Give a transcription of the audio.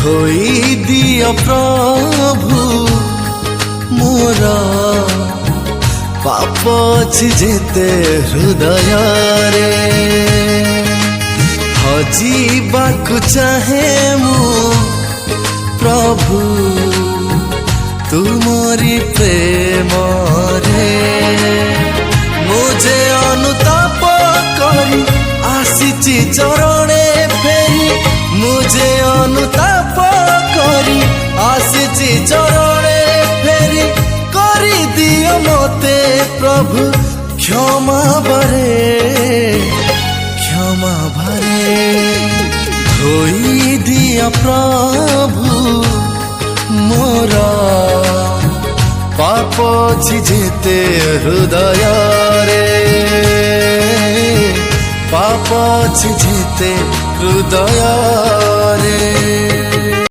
धोई दियो प्रभु मोर पाप अछि जेते हृदय रे हजीबाकु चाहे मु प्रभु तुमरी प्रेम रे मुझे अनुताप करी आसीची चरणे फेरी मुझे अनुताप करी आसीची चरणे फेरी करी दियो मते प्रभु क्षमा भरे धोई दियो प्रभु मोर पाप अछि जेते हृदय रे पाप अछि जेते हृदय रे।